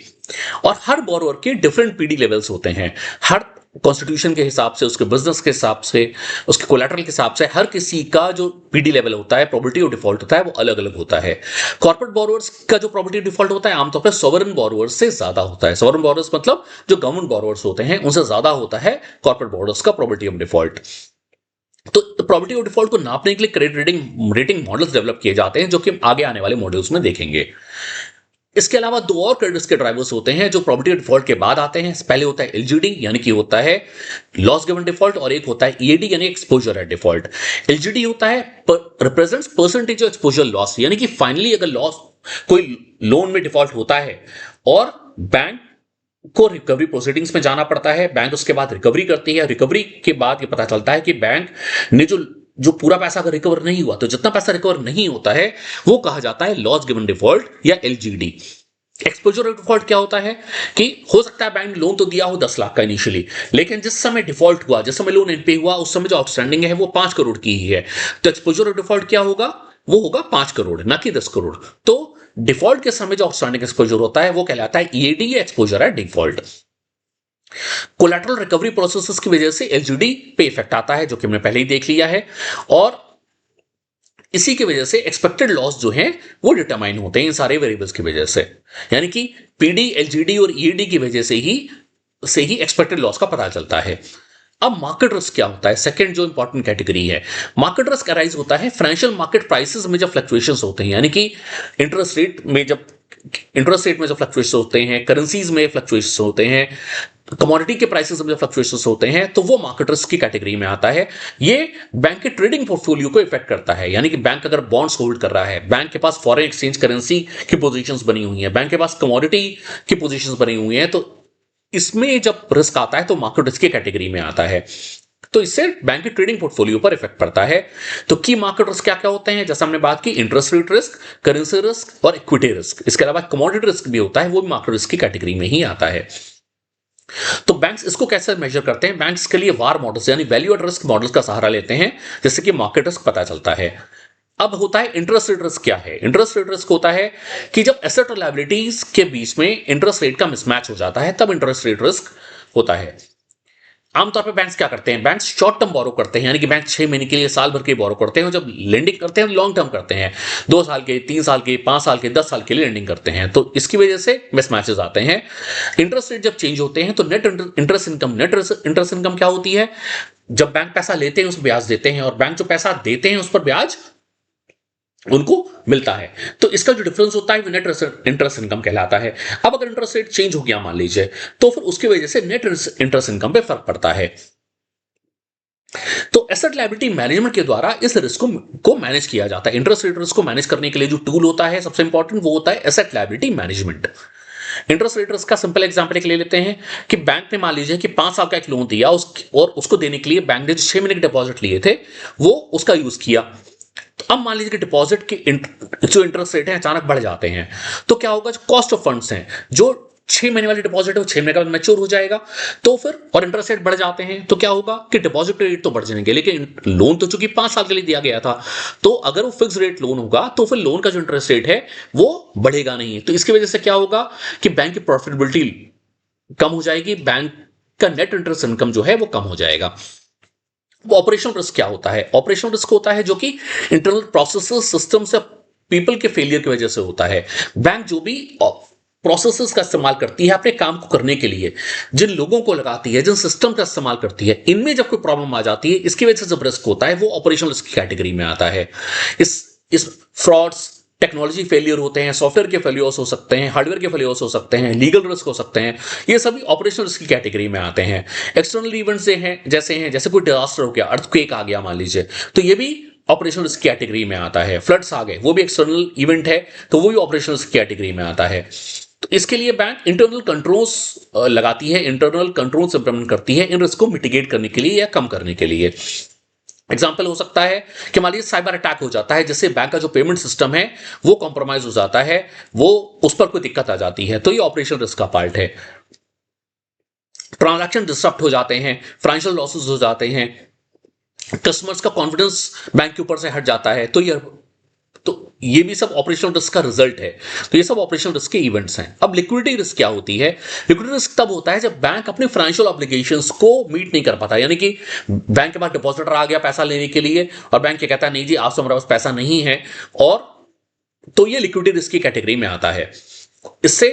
और हर बोरोवर के डिफरेंट पीडी लेवल्स होते हैं। हर कॉन्स्टिट्यूशन के हिसाब से, उसके बिजनेस के हिसाब से, उसके कोलैटरल के हिसाब से हर किसी का जो पीडी लेवल होता है, प्रोबेबिलिटी ऑफ डिफॉल्ट होता है, वो अलग अलग होता है। कॉर्पोरेट बोरोवर्स का जो प्रोबेबिलिटी डिफॉल्ट होता है आमतौर पर सॉवरेन बोरोवर्स से ज्यादा होता है। सॉवरेन बोरोवर्स मतलब जो गवर्नमेंट बोरोवर्स होते हैं उनसे ज्यादा होता है कॉर्पोरेट बोरोवर्स का प्रोबेबिलिटी ऑफ डिफॉल्ट। तो प्रोबेबिलिटी ऑफ डिफॉल्ट को नापने के लिए क्रेडिट रेटिंग मॉडल्स डेवलप किए जाते हैं, जो कि हम आगे आने वाले मॉड्यूल्स में देखेंगे। इसके अलावा दो और क्रेडिट के ड्राइवर्स होते हैं जो प्रोबेबिलिटी डिफॉल्ट के बाद आते हैं। पहले होता है एलजीडी, यानी कि होता है लॉस गिवन डिफॉल्ट, और एक होता है ईएडी, यानी एक्सपोजर एट डिफॉल्ट। एलजीडी होता है represents percentage of exposure loss, यानी कि फाइनली अगर लॉस कोई लोन में डिफॉल्ट होता है और बैंक को रिकवरी प्रोसीडिंग्स में जाना पड़ता है, बैंक उसके बाद रिकवरी करती है, रिकवरी के बाद ये पता चलता है कि बैंक ने जो पूरा पैसा अगर रिकवर नहीं हुआ, तो जितना पैसा रिकवर नहीं होता है वो कहा जाता है लॉस गिवन डिफॉल्ट या एलजीडी। एक्सपोजर डिफॉल्ट क्या होता है कि हो सकता है बैंक ने लोन तो दिया हो 10 लाख का इनिशियली, लेकिन जिस समय डिफॉल्ट हुआ, जिस समय लोन एनपे हुआ, उस समय जो आउटस्टैंडिंग है वो 5 करोड़ की ही है। तो एक्सपोजर डिफॉल्ट क्या होगा? वो होगा 5 करोड़, ना कि 10 करोड़। तो डिफॉल्ट के समय जो आउटस्टैंडिंग एक्सपोजर होता है वो कहलाता है ईएडी या exposure at default. Collateral recovery processes की वजह से एलजीडी पे इफेक्ट आता है, जो कि हमने पहले ही देख लिया है, और इसी की वजह से एक्सपेक्टेड लॉस जो है वो डिटरमाइन होते हैं इन सारे वेरिएबल्स की वजह से। यानी कि पीडी, एलजीडी और ईडी की वजह से ही एक्सपेक्टेड लॉस का पता चलता है। अब मार्केट रिस्क क्या होता है? सेकंड जो इंपॉर्टेंट कैटेगरी है, मार्केट रिस्क अराइज होता है फाइनेंशियल मार्केट प्राइसेस में जब फ्लक्चुएशंस होते हैं, यानी कि इंटरेस्ट रेट में जब फ्लक्चुएशंस होते हैं, करेंसीज में फ्लक्चुएशंस होते हैं, कमोडिटी के प्राइसेस में फ्लक्चुएशंस होते हैं, तो वो मार्केट रिस्क की कैटेगरी में आता है। ये बैंक के ट्रेडिंग पोर्टफोलियो को इफेक्ट करता है, यानी कि बैंक अगर बॉन्ड्स होल्ड कर रहा है, बैंक के पास फॉरेन एक्सचेंज करेंसी की पोजीशंस बनी हुई हैं, बैंक के पास कमोडिटी की पोजीशंस बनी हुई हैं, तो इसमें जब रिस्क आता है तो मार्केट रिस्क की कैटेगरी में आता है। तो इससे बैंक के ट्रेडिंग पोर्टफोलियो पर इफेक्ट पड़ता है। तो की मार्केट रिस्क क्या क्या होते हैं? जैसा हमने बात की, interest rate risk, currency risk और इक्विटी रिस्क। इसके अलावा कमोडिटी रिस्क भी होता है, वो भी मार्केट रिस्क की कैटेगरी में ही आता है। तो बैंक्स इसको कैसे मेजर करते हैं? बैंक्स के लिए वार मॉडल्स यानी वैल्यू एट रिस्क मॉडल्स का सहारा लेते हैं, जिससे कि मार्केट रिस्क पता चलता है। अब होता है इंटरेस्ट रेट रिस्क। क्या है इंटरेस्ट रेट रिस्क? होता है कि जब एसेट और लायबिलिटीज के बीच में इंटरेस्ट रेट का मिसमैच हो जाता है, तब इंटरेस्ट रेट रिस्क होता है। आमतौर पे बैंक्स क्या करते हैं, बैंक्स शॉर्ट टर्म बोरो करते हैं, यानी कि बैंक 6 महीने के लिए, साल भर के बोरो करते हैं, और जब लेंडिंग करते हैं लॉन्ग टर्म करते हैं, 2 साल के, 3 साल के, 5 साल के, 10 साल के लिए लेंडिंग करते हैं। तो इसकी वजह से मिसमैचेस आते हैं। इंटरेस्ट रेट जब चेंज होते हैं तो नेट इंटरेस्ट इनकम क्या होती है, जब बैंक पैसा लेते हैं उस पर ब्याज देते हैं, और बैंक जो पैसा देते हैं उस पर ब्याज उनको मिलता है। तो इसका जो डिफरेंस होता है वो नेट इंटरेस्ट इनकम कहलाता है। अब अगर इंटरेस्ट रेट चेंज हो गया मान लीजिए, तो फिर उसकी वजह से नेट इंटरेस्ट इनकम पे फर्क पड़ता है। तो एसेट लायबिलिटी मैनेजमेंट के द्वारा इस रिस्क को मैनेज किया जाता है। इंटरेस्ट रेट रिस्क को मैनेज करने के लिए जो टूल होता है सबसे इंपॉर्टेंट वो होता है asset liability management. Interest rate risk का सिंपल एग्जांपल एक ले लेते हैं कि बैंक ने मान लीजिए कि 5 साल का एक लोन दिया, और उसको देने के लिए बैंक ने जो 6 महीने के डिपॉजिट लिए थे वो उसका यूज किया। तो अब मान लीजिए कि डिपॉजिट के जो इंटरेस्ट रेट है अचानक बढ़ जाते हैं, तो क्या होगा, जो कॉस्ट ऑफ फंड्स हैं, जो 6 महीने वाली डिपॉजिट है वो 6 महीने का मैच्योर हो जाएगा, तो फिर और इंटरेस्ट रेट बढ़ जाते हैं तो क्या होगा कि डिपॉजिट रेट तो बढ़ जाएंगे, लेकिन लोन तो चूंकि 5 साल के लिए दिया गया था, तो अगर वो फिक्स रेट लोन होगा तो फिर लोन का जो इंटरेस्ट रेट है वो बढ़ेगा नहीं। तो इसकी वजह से क्या होगा कि बैंक की प्रॉफिटेबिलिटी कम हो जाएगी, बैंक का नेट इंटरेस्ट इनकम जो है वो कम हो जाएगा। वो ऑपरेशनल रिस्क क्या होता है, ऑपरेशनल रिस्क होता है जो कि इंटरनल प्रोसेसेस, सिस्टम्स या पीपल के फेलियर की वजह से होता है। बैंक जो भी प्रोसेसेस का इस्तेमाल करती है अपने काम को करने के लिए, जिन लोगों को लगाती है, जिन सिस्टम का इस्तेमाल करती है, इनमें जब कोई प्रॉब्लम आ जाती है, इसकी वजह से जब रिस्क होता है वो ऑपरेशनल रिस्क की कैटेगरी में आता है। इस फ्रॉड्स, टेक्नोलॉजी फेलियर होते हैं, सॉफ्टवेयर के फेलियर्स हो सकते हैं, हार्डवेयर के फेलियर्स हो सकते हैं, लीगल रिस्क हो सकते हैं, ये सभी ऑपरेशनल रिस्क की कैटेगरी में आते हैं। एक्सटर्नल इवेंट्स जैसे कोई डिजास्टर हो गया, अर्थक्वेक आ गया मान लीजिए, तो ये भी ऑपरेशनल रिस्क कैटेगरी में आता है। फ्लड्स आ गए, वो भी एक्सटर्नल इवेंट है, तो वो भी ऑपरेशनल रिस्क कैटेगरी में आता है। तो इसके लिए बैंक इंटरनल कंट्रोल्स लगाती है, इंटरनल कंट्रोल्स इंप्लीमेंट करती है इन रिस्क को मिटिगेट करने के लिए या कम करने के लिए। एग्जाम्पल हो सकता है कि मान लीजिए साइबर अटैक हो जाता है, जिससे बैंक का जो पेमेंट सिस्टम है वो कॉम्प्रोमाइज हो जाता है, वो उस पर कोई दिक्कत आ जाती है, तो ये ऑपरेशनल रिस्क का पार्ट है। ट्रांजैक्शन डिस्टर्ब हो जाते हैं, फाइनेंशियल लॉसेस हो जाते हैं, कस्टमर्स का कॉन्फिडेंस बैंक के ऊपर से हट जाता है, तो ये भी सब ऑपरेशनल रिस्क का रिजल्ट है। तो ये सब ऑपरेशनल रिस्क के इवेंट्स हैं। अब लिक्विडिटी रिस्क क्या होती है, लिक्विडिटी रिस्क तब होता है जब बैंक अपने फाइनेंशियल ऑब्लिगेशंस को मीट नहीं कर पाता, यानी कि बैंक के पास डिपॉजिटर आ गया पैसा लेने के लिए और बैंक ये कहता है नहीं जी आज तो हमारे पास पैसा नहीं है, और तो ये लिक्विडिटी रिस्क की कैटेगरी में आता है। इससे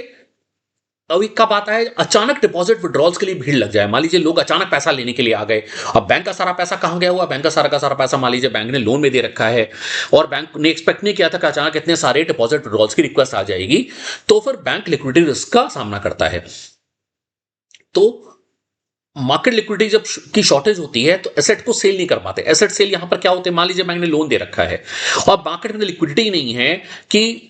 अभी कब आता है, अचानक डिपॉजिट विड्रॉल्स के लिए भीड़ लग जाए। मान लीजिए लोग अचानक पैसा लेने के लिए आ गए, अब बैंक का सारा पैसा कहां गया हुआ, बैंक का सारा पैसा मान लीजिए बैंक ने लोन में दे रखा है, और बैंक ने एक्सपेक्ट नहीं किया था कि अचानक इतने सारे डिपॉजिट विड्रॉल्स की रिक्वेस्ट आ जाएगी, तो फिर बैंक लिक्विडिटी रिस्क का सामना करता है। तो मार्केट लिक्विडिटी जब की शॉर्टेज होती है तो एसेट को सेल नहीं कर पाते। एसेट सेल यहां पर क्या होते हैं, मान लीजिए बैंक ने लोन दे रखा है और मार्केट में लिक्विडिटी नहीं है कि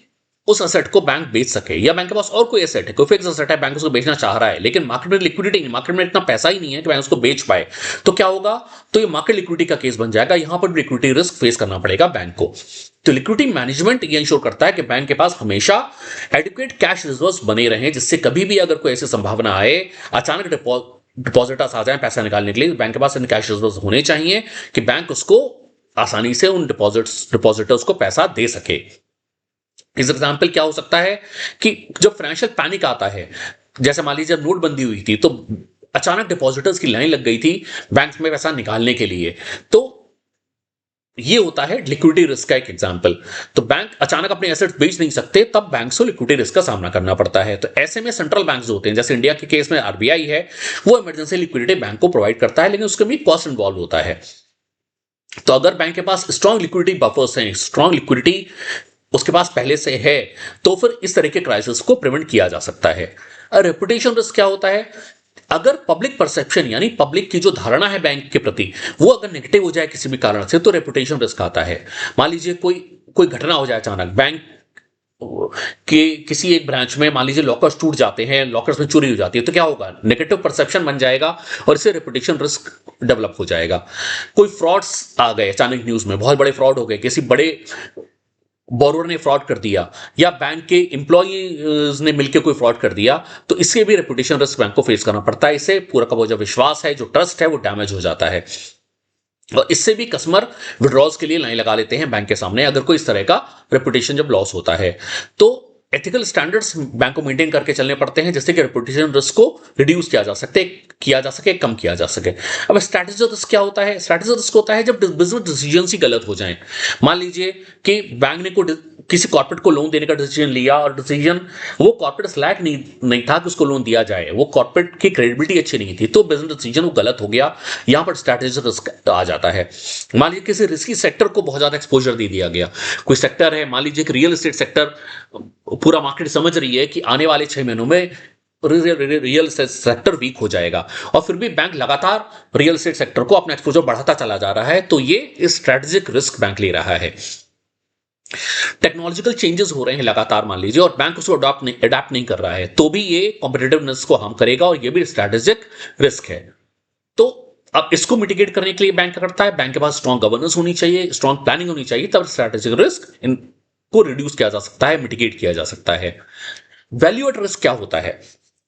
उस एसेट को बैंक बेच सके, या बैंक के पास और कोई एसेट है, कोई फिक्स एसेट है, बैंक उसको बेचना चाह रहा है, लेकिन मार्केट में लिक्विडिटी नहीं, मार्केट में इतना पैसा ही नहीं है कि बैंक उसको बेच पाए, तो क्या होगा, तो ये मार्केट लिक्विडिटी का केस बन जाएगा। यहां पर लिक्विडिटी रिस्क फेस करना पड़ेगा बैंक को। तो लिक्विडिटी मैनेजमेंट ये इंश्योर करता है कि बैंक के पास हमेशा एडिक्वेट कैश रिजर्व्स बने रहें, जिससे कभी भी अगर कोई ऐसी संभावना आए, अचानक डिपॉजिटर्स आ जाए पैसा निकालने के लिए, बैंक के पास कैश रिजर्व्स होने चाहिए कि बैंक उसको आसानी से उन डिपॉजिटर्स को पैसा दे सके। इस एग्जाम्पल क्या हो सकता है कि जब फाइनेंशियल पैनिक आता है, जैसे मान लीजिए जब नोटबंदी हुई थी तो अचानक डिपॉजिटर्स की लाइन लग गई थी बैंक में पैसा निकालने के लिए, तो ये होता है लिक्विडिटी रिस्क का एक एग्जांपल। तो बैंक अचानक अपने एसेट्स बेच नहीं सकते, तब बैंक को लिक्विडिटी रिस्क का सामना करना पड़ता है। तो ऐसे में सेंट्रल बैंक जो होते हैं, जैसे इंडिया के केस में आरबीआई है, वो इमरजेंसी लिक्विडिटी बैंक को प्रोवाइड करता है, लेकिन उसके भी कॉस्ट इन्वॉल्व होता है। तो अगर बैंक के पास स्ट्रॉन्ग लिक्विडिटी बफर्स हैं, स्ट्रॉन्ग लिक्विडिटी उसके पास पहले से है, तो फिर इस तरह के क्राइसिस को प्रिवेंट किया जा सकता है। रेपुटेशन रिस्क क्या होता है, अगर पब्लिक परसेप्शन यानी पब्लिक की जो धारणा है बैंक के प्रति वो अगर नेगेटिव हो जाए किसी भी कारण से, तो रेपुटेशन रिस्क आता है। मान लीजिए कोई घटना हो जाए अचानक, बैंक के किसी एक ब्रांच में मान लीजिए लॉकर्स टूट जाते हैं, लॉकर्स में चोरी हो जाती है, तो क्या होगा, नेगेटिव परसेप्शन बन जाएगा और इससे रेपुटेशन रिस्क डेवलप हो जाएगा। कोई फ्रॉड्स आ गए अचानक न्यूज में, बहुत बड़े फ्रॉड हो गए, किसी बड़े बोरोवर ने फ्रॉड कर दिया या बैंक के एम्प्लॉयज ने मिलकर कोई फ्रॉड कर दिया, तो इससे भी रेपुटेशन रिस्क बैंक को फेस करना पड़ता है। इससे पूरा का जो विश्वास है, जो ट्रस्ट है, वो डैमेज हो जाता है, और इससे भी कस्टमर विड्रॉल्स के लिए लाइन लगा लेते हैं बैंक के सामने, अगर कोई इस तरह का रेपुटेशन जब लॉस होता है। तो एथिकल स्टैंडर्ड्स बैंक को मेंटेन करके चलने पड़ते हैं, जिससे कि रेपुटेशन रिस्क को रिड्यूस किया जा सके, कम किया जा सके। अब स्ट्रैटेजिक रिस्क क्या होता है? स्ट्रैटेजिक रिस्क होता है जब बिजनेस डिसीजन ही गलत हो जाएं। मान लीजिए कि बैंक ने किसी कॉर्पोरेट को लोन देने का डिसीजन लिया और डिसीजन वो कॉर्पोरेट लायक नहीं था कि उसको लोन दिया जाए, वो कॉर्पोरेट की क्रेडिबिलिटी अच्छी नहीं थी, तो बिजनेस डिसीजन वो गलत हो गया। यहां पर स्ट्रैटेजिक रिस्क आ जाता है। मान लीजिए किसी रिस्की सेक्टर को बहुत ज्यादा एक्सपोजर दे दिया गया। कोई सेक्टर है, मान लीजिए कि रियल एस्टेट सेक्टर, पूरा मार्केट समझ रही है कि आने वाले 6 महीनों में रियल एस्टेट सेक्टर वीक हो जाएगा, और फिर भी बैंक लगातार रियल एस्टेट सेक्टर को अपना एक्सपोजर बढ़ाता चला जा रहा है, तो ये स्ट्रेटेजिक रिस्क बैंक ले रहा है। टेक्नोलॉजिकल चेंजेस हो रहे हैं लगातार मान लीजिए, और बैंक उसको अडॉप्ट नहीं कर रहा है, तो भी ये कॉम्पिटिटिवनेस को हार्म करेगा, और ये भी स्ट्रेटेजिक रिस्क है। तो अब इसको मिटिगेट करने के लिए बैंक क्या करता है? बैंक के पास स्ट्रॉन्ग गवर्नेंस होनी चाहिए, स्ट्रॉन्ग प्लानिंग होनी चाहिए, तब स्ट्रेटेजिक रिस्क को रिड्यूस किया जा सकता है, मिटिगेट किया जा सकता है। वैल्यू एट रिस्क क्या होता है?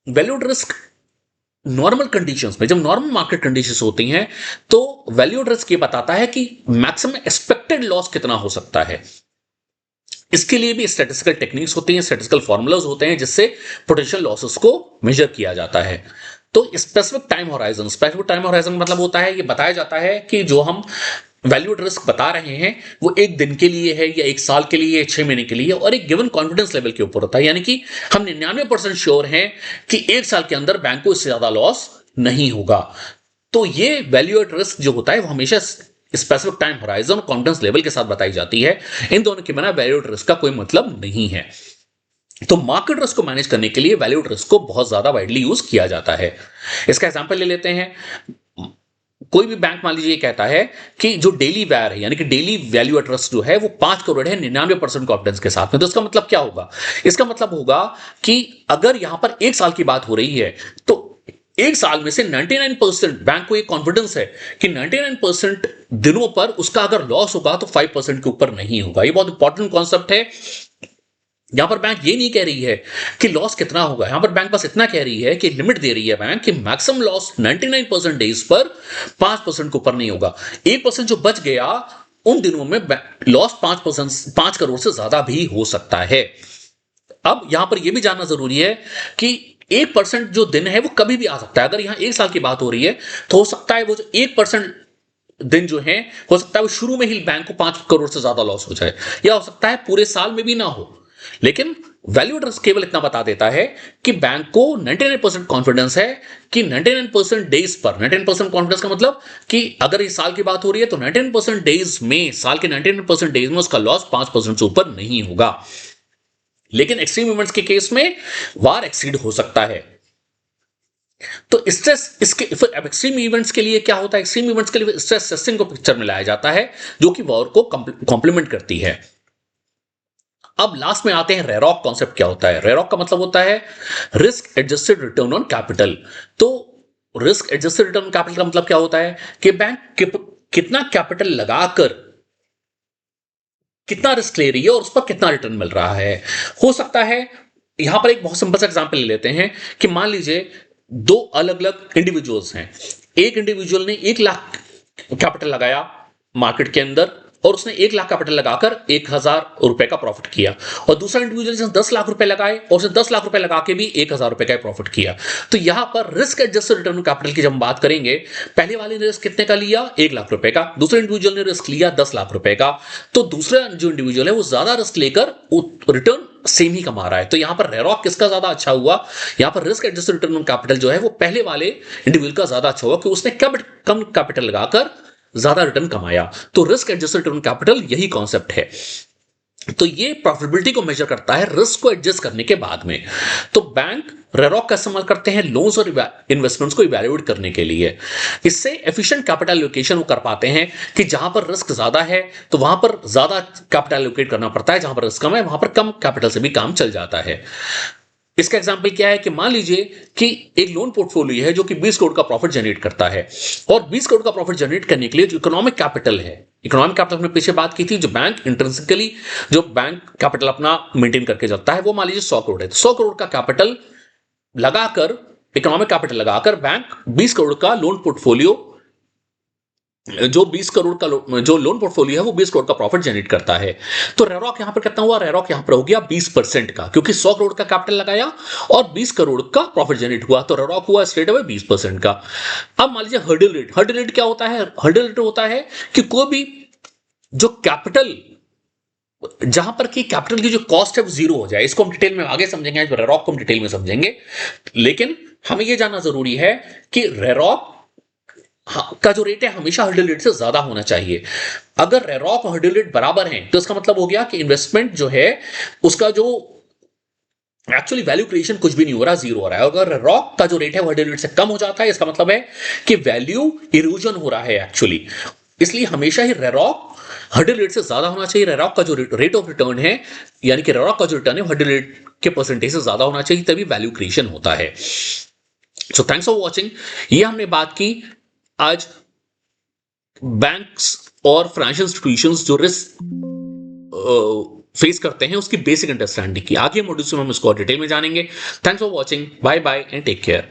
Value at risk normal conditions में, जब नॉर्मल मार्केट कंडीशंस होती हैं, तो वैल्यू एट रिस्क ये बताता है कि मैक्सिमम एक्सपेक्टेड लॉस कितना हो सकता है। इसके लिए भी स्टैटिस्टिकल टेक्निक्स होती हैं, स्टैटिस्टिकल फॉर्मूलाज होते हैं, जिससे पोटेंशियल लॉसेस को मेजर किया जाता है। तो स्पेसिफिक टाइम होराइजन मतलब होता है, ये बताया जाता है कि जो हम वैल्यू एट रिस्क बता रहे हैं वो एक दिन के लिए है, या एक साल के लिए, या 6 महीने के लिए, और एक गिवन कॉन्फिडेंस लेवल के ऊपर होता है। यानी कि हम 99% श्योर हैं कि एक साल के अंदर बैंक को इससे ज्यादा लॉस नहीं होगा। तो ये वैल्यू एट रिस्क जो होता है वो हमेशा स्पेसिफिक टाइम होराइजन और कॉन्फिडेंस लेवल के साथ बताई जाती है। इन दोनों के बिना वैल्यू एट रिस्क का कोई मतलब नहीं है। तो मार्केट रिस्क को मैनेज करने के लिए वैल्यू एट रिस्क को बहुत ज्यादा वाइडली यूज किया जाता है। इसका एग्जांपल ले लेते हैं। कोई भी बैंक मान लीजिए कहता है कि जो डेली वैर है, यानी कि डेली वैल्यू एट रिस्क जो है वो 5 करोड़ है 99% कॉन्फिडेंस के साथ में, तो इसका मतलब क्या होगा? इसका मतलब होगा कि अगर यहां पर एक साल की बात हो रही है, तो एक साल में से 99% बैंक को एक कॉन्फिडेंस है कि 99% दिनों पर उसका अगर लॉस होगा तो 5% के ऊपर नहीं होगा। ये बहुत इंपॉर्टेंट कॉन्सेप्ट है। यहां पर बैंक ये नहीं कह रही है कि लॉस कितना होगा, यहां पर बैंक बस इतना कह रही है कि लिमिट दे रही है बैंक कि मैक्सिमम लॉस 99% डेज पर 5% के ऊपर नहीं होगा। 1% जो बच गया उन दिनों में लॉस 5 करोड़ से ज्यादा भी हो सकता है। अब यहां पर यह भी जानना जरूरी है कि 1% जो दिन है वो कभी भी आ सकता है। अगर यहां एक साल की बात हो रही है तो हो सकता है वो जो 1% दिन जो है, हो सकता है वो शुरू में ही बैंक को 5 करोड़ से ज्यादा लॉस हो जाए, या हो सकता है पूरे साल में भी ना हो। लेकिन वैल्यू एट रिस्क केवल इतना बता देता है कि बैंक को 99% कॉन्फिडेंस है कि 99% डेज पर, 99% कॉन्फिडेंस का मतलब कि अगर इस साल की बात हो रही है तो 99% डेज में, साल के 99% डेज में उसका लॉस 5% से ऊपर नहीं होगा। लेकिन एक्सट्रीम इवेंट्स के केस में वार एक्सीड हो सकता है। तो स्ट्रेस, इसके फिर अब एक्सट्रीम इवेंट्स के लिए क्या होता है? एक्सट्रीम इवेंट्स के लिए स्ट्रेस टेस्टिंग को पिक्चर में लाया जाता है, जो कि वॉर को कॉम्प्लीमेंट करती है। अब लास्ट में आते हैं रेरॉक कॉन्सेप्ट क्या होता है। रेरॉक का मतलब होता है risk adjusted return on capital. तो risk adjusted return on capital का मतलब क्या होता है कि बैंक कितना कैपिटल लगाकर कितना रिस्क ले रही है और उस पर कितना रिटर्न मिल रहा है। हो सकता है, यहां पर एक बहुत सिंपल सा एग्जांपल ले लेते हैं कि मान लीजिए दो अलग अलग इंडिविजुअल्स हैं। एक इंडिविजुअल ने 1 लाख कैपिटल लगाया मार्केट के अंदर, और उसने 1 लाख कैपिटल लगाकर 1,000 रुपए का प्रॉफिट किया, और दूसरा इंडिविजुअल जिसने 10 लाख रुपए लगाए और उसने 10 लाख रुपए लगा के भी 1,000 रुपए का प्रॉफिट किया। तो यहां पर risk adjusted return on capital की जब हम बात करेंगे, पहले वाले ने रिस्क कितने का लिया? 1 लाख रुपए का। दूसरे इंडिविजुअल ने रिस्क लिया 10 लाख रुपए का। तो दूसरा जो इंडिविजुअल है वो ज्यादा रिस्क लेकर रिटर्न सेम ही कमा रहा है। तो यहां पर रेरॉक किसका ज्यादा अच्छा हुआ? यहां पर risk adjusted return on capital जो है वो पहले वाले इंडिविजुअल का ज्यादा अच्छा हुआ, कि उसने कम कैपिटल लगाकर ज्यादा रिटर्न कमाया। तो रिस्क एडजस्टेड रिटर्न कैपिटल यही कॉन्सेप्ट है। तो ये प्रॉफिटेबिलिटी को मेजर करता है रिस्क को एडजस्ट करने के बाद में। तो बैंक रेरॉक का इस्तेमाल करते हैं लोन्स और इन्वेस्टमेंट्स को इवैल्यूएट करने के लिए। इससे एफिशिएंट कैपिटल एलोकेशन वो कर पाते हैं कि जहां पर रिस्क ज्यादा है तो वहां पर ज्यादा कैपिटल एलोकेट करना पड़ता है, जहां पर रिस्क कम है वहां पर कम कैपिटल से भी काम चल जाता है। इसका एग्जांपल क्या है कि मान लीजिए कि एक लोन पोर्टफोलियो है जो कि 20 करोड़ का प्रॉफिट जनरेट करता है, और 20 करोड़ का प्रॉफिट जनरेट करने के लिए जो इकोनॉमिक कैपिटल है, इकोनॉमिक कैपिटल हमने पीछे बात की थी, जो बैंक इंट्रिंसिकली जो बैंक कैपिटल अपना मेंटेन करके चलता है, वो मान लीजिए 100 करोड़ है। तो 100 करोड़ का कैपिटल लगाकर, इकोनॉमिक कैपिटल लगाकर बैंक 20 करोड़ का लोन पोर्टफोलियो जो 20 करोड़ का जो लोन पोर्टफोलियो है वो 20 करोड़ का प्रॉफिट जनरेट करता है। तो रेरॉक यहां पर कितना हुआ, रेरॉक यहां पर हो गया 20% का, क्योंकि 100 करोड़ का कैपिटल लगाया और 20 करोड़ का प्रॉफिट जनरेट हुआ, तो रेरॉक हुआ स्ट्रेट अवे 20% का। अब मान लीजिए हर्डल रेट, हर्डल रेट क्या होता है, हर्डल रेट होता है कि कोई भी जो कैपिटल, जहां पर कि कैपिटल की जो कॉस्ट है वो जीरो हो जाए। इसको हम डिटेल में आगे समझेंगे, आज रेरॉक को हम डिटेल में समझेंगे, लेकिन हमें यह जानना जरूरी है कि रेरॉक का जो रेट है हमेशा हर्डल रेट से ज्यादा होना चाहिए। अगर रेरॉक और हर्डल रेट बराबर हैं तो इसका मतलब हो गया कि इन्वेस्टमेंट जो है उसका जो एक्चुअली वैल्यू क्रिएशन कुछ भी नहीं हो रहा, जीरो हो रहा है। अगर रॉक का जो रेट है वो हर्डल रेट से कम हो जाता है, इसका मतलब है कि वैल्यू इरोजन हो रहा है एक्चुअली। इसलिए हमेशा ही रेरॉक हर्डल रेट से ज्यादा होना चाहिए। रेरॉक का जो रेट ऑफ रिटर्न है, यानी कि रेरॉक का जो रिटर्न है हर्डल रेट के परसेंटेज से ज्यादा होना चाहिए, तभी वैल्यू क्रिएशन होता है। So thanks for watching. ये हमने बात की आज बैंक्स और फाइनेंशियल इंस्टीट्यूशंस जो रिस्क फेस करते हैं उसकी बेसिक अंडरस्टैंडिंग की। आगे मॉड्यूल्स में हम इसको डिटेल में जानेंगे। Thanks for watching, bye bye and take care.